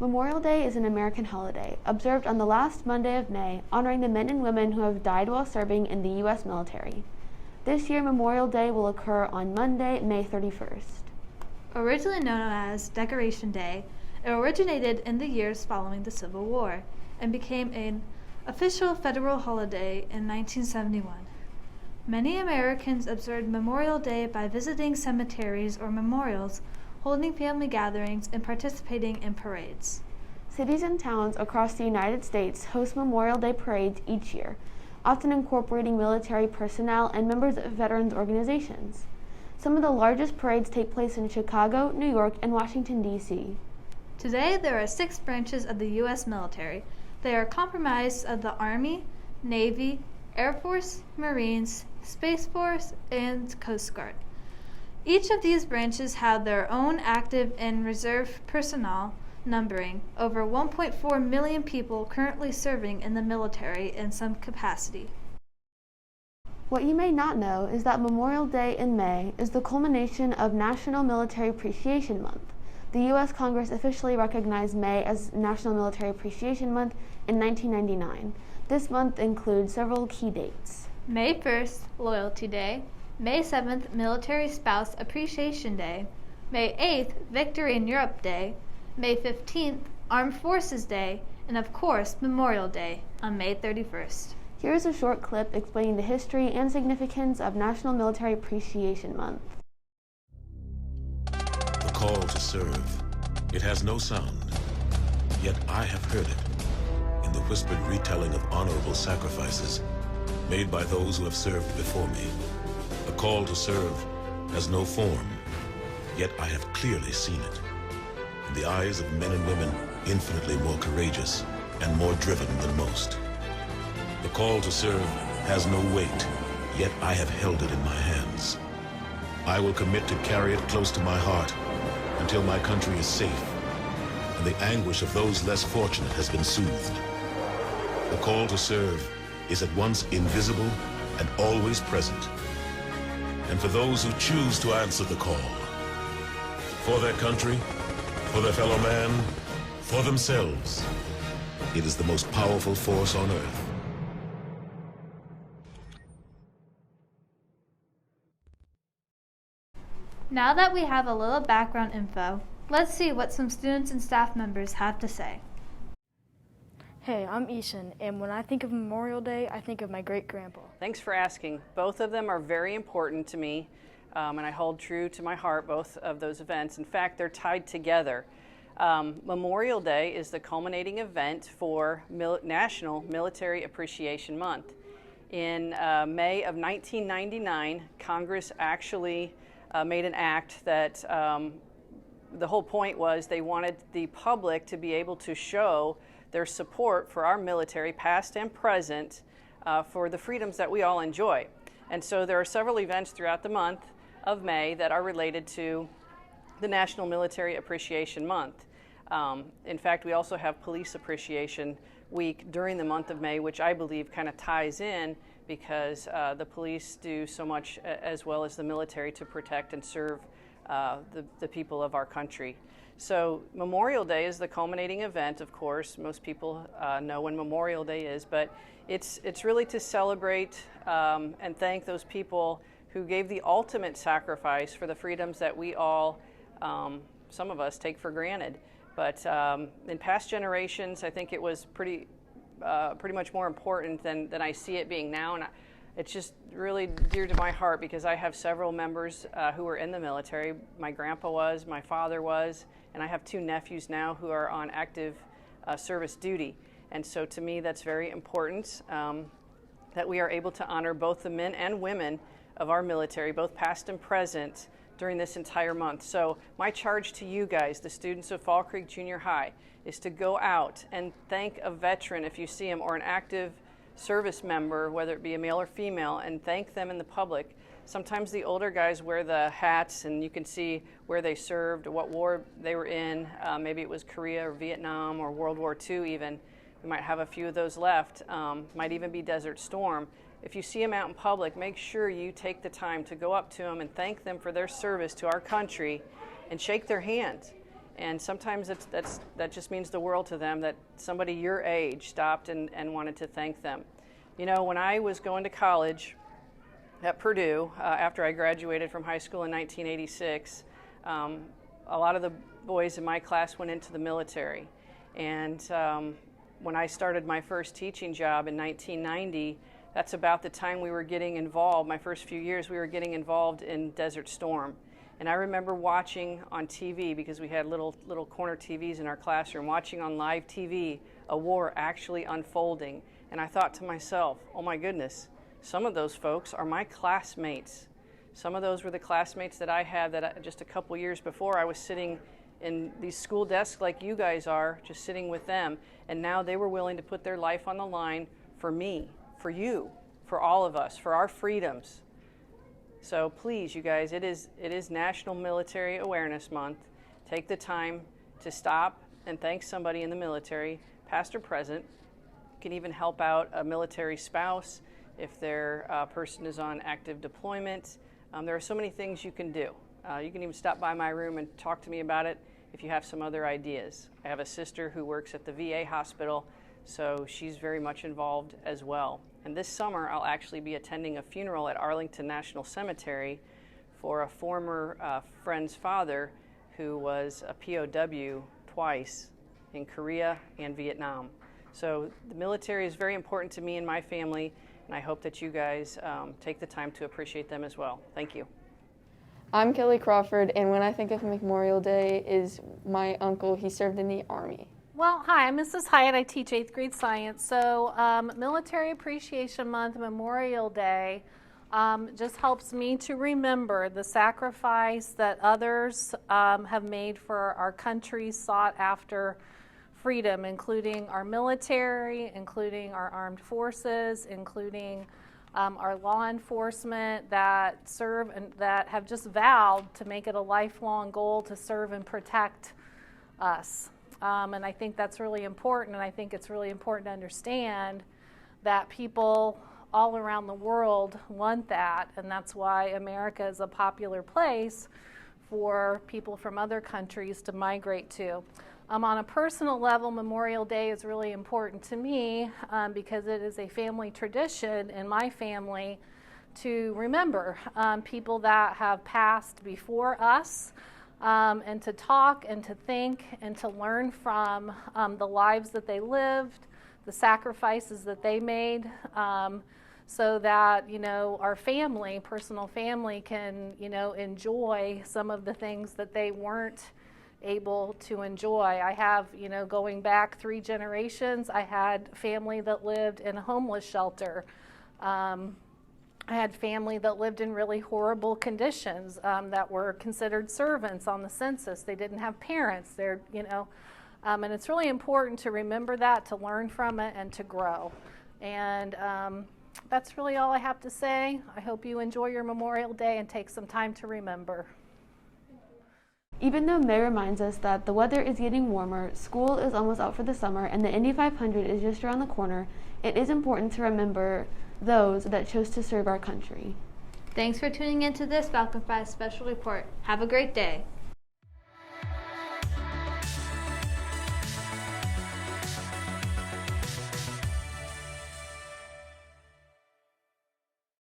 Memorial Day is an American holiday, observed on the last Monday of May, honoring the men and women who have died while serving in the U.S. military. This year, Memorial Day will occur on Monday, May 31st. Originally known as Decoration Day, it originated in the years following the Civil War and became an official federal holiday in 1971. Many Americans observed Memorial Day by visiting cemeteries or memorials, holding family gatherings, and participating in parades. Cities and towns across the United States host Memorial Day parades each year, often incorporating military personnel and members of veterans organizations. Some of the largest parades take place in Chicago, New York, and Washington, D.C. Today, there are 6 branches of the U.S. military. They are comprised of the Army, Navy, Air Force, Marines, Space Force, and Coast Guard. Each of these branches have their own active and reserve personnel, numbering over 1.4 million people currently serving in the military in some capacity. What you may not know is that Memorial Day in May is the culmination of National Military Appreciation Month. The U.S. Congress officially recognized May as National Military Appreciation Month in 1999. This month includes several key dates. May 1st, Loyalty Day. May 7th, Military Spouse Appreciation Day. May 8th, Victory in Europe Day. May 15th, Armed Forces Day. And of course, Memorial Day on May 31st. Here is a short clip explaining the history and significance of National Military Appreciation Month. The call to serve. It has no sound, yet I have heard it in the whispered retelling of honorable sacrifices made by those who have served before me. The call to serve has no form, yet I have clearly seen it in the eyes of men and women infinitely more courageous and more driven than most. The call to serve has no weight, yet I have held it in my hands. I will commit to carry it close to my heart until my country is safe and the anguish of those less fortunate has been soothed. The call to serve is at once invisible and always present. And for those who choose to answer the call, for their country, for their fellow man, for themselves, it is the most powerful force on earth. Now that we have a little background info, let's see what some students and staff members have to say. Hey, I'm Ethan, and when I think of Memorial Day, I think of my great-grandpa. Thanks for asking. Both of them are very important to me, and I hold true to my heart both of those events. In fact, they're tied together. Memorial Day is the culminating event for National Military Appreciation Month. In May of 1999, Congress actually made an act that the whole point was they wanted the public to be able to show their support for our military, past and present, for the freedoms that we all enjoy. And so there are several events throughout the month of May that are related to the National Military Appreciation Month. In fact, we also have Police Appreciation Week during the month of May, which I believe kind of ties in because the police do so much as well as the military to protect and serve the people of our country. So Memorial Day is the culminating event, of course. Most people know when Memorial Day is, but it's really to celebrate and thank those people who gave the ultimate sacrifice for the freedoms that we all, some of us, take for granted. But in past generations, I think it was pretty much more important than I see it being now. And it's just really dear to my heart because I have several members who were in the military. My grandpa was, my father was, and I have 2 nephews now who are on active service duty. And so to me, that's very important that we are able to honor both the men and women of our military, both past and present, during this entire month. So my charge to you guys, the students of Fall Creek Junior High, is to go out and thank a veteran if you see him, or an active service member, whether it be a male or female, and thank them in the public. Sometimes the older guys wear the hats and you can see where they served, what war they were in. Maybe it was Korea or Vietnam or World War II even. We might have a few of those left. Might even be Desert Storm. If you see them out in public, make sure you take the time to go up to them and thank them for their service to our country and shake their hand. And sometimes that just means the world to them that somebody your age stopped and wanted to thank them. You know, when I was going to college at Purdue, after I graduated from high school in 1986, a lot of the boys in my class went into the military. And when I started my first teaching job in 1990, that's about the time we were getting involved. My first few years, we were getting involved in Desert Storm. And I remember watching on TV, because we had little corner TVs in our classroom, watching on live TV a war actually unfolding. And I thought to myself, oh my goodness, some of those folks are my classmates. Some of those were the classmates that I had that just a couple years before I was sitting in these school desks like you guys are, just sitting with them. And now they were willing to put their life on the line for me, for you, for all of us, for our freedoms. So please, you guys, it is National Military Awareness Month. Take the time to stop and thank somebody in the military, past or present. You can even help out a military spouse if their person is on active deployment. There are so many things you can do. You can even stop by my room and talk to me about it if you have some other ideas. I have a sister who works at the VA hospital, so she's very much involved as well. And this summer, I'll actually be attending a funeral at Arlington National Cemetery for a former friend's father who was a POW twice in Korea and Vietnam. So the military is very important to me and my family, and I hope that you guys take the time to appreciate them as well. Thank you. I'm Kelly Crawford, and when I think of Memorial Day is my uncle. He served in the Army. Well, hi, I'm Mrs. Hyatt. I teach 8th grade science. So Military Appreciation Month, Memorial Day, just helps me to remember the sacrifice that others have made for our country's sought after freedom, including our military, including our armed forces, including our law enforcement that serve and that have just vowed to make it a lifelong goal to serve and protect us. And I think that's really important, and I think it's really important to understand that people all around the world want that, and that's why America is a popular place for people from other countries to migrate to. On a personal level, Memorial Day is really important to me because it is a family tradition in my family to remember people that have passed before us. And to talk and to think and to learn from the lives that they lived, the sacrifices that they made, so that, you know, our family, personal family, can, you know, enjoy some of the things that they weren't able to enjoy. I have, you know, going back 3 generations, I had family that lived in a homeless shelter. I had family that lived in really horrible conditions that were considered servants on the census. They didn't have parents. They're, you know, and it's really important to remember that, to learn from it, and to grow. And that's really all I have to say. I hope you enjoy your Memorial Day and take some time to remember. Even though May reminds us that the weather is getting warmer, school is almost out for the summer, and the Indy 500 is just around the corner, it is important to remember those that chose to serve our country. Thanks for tuning in to this Falcon 5 special report. Have a great day.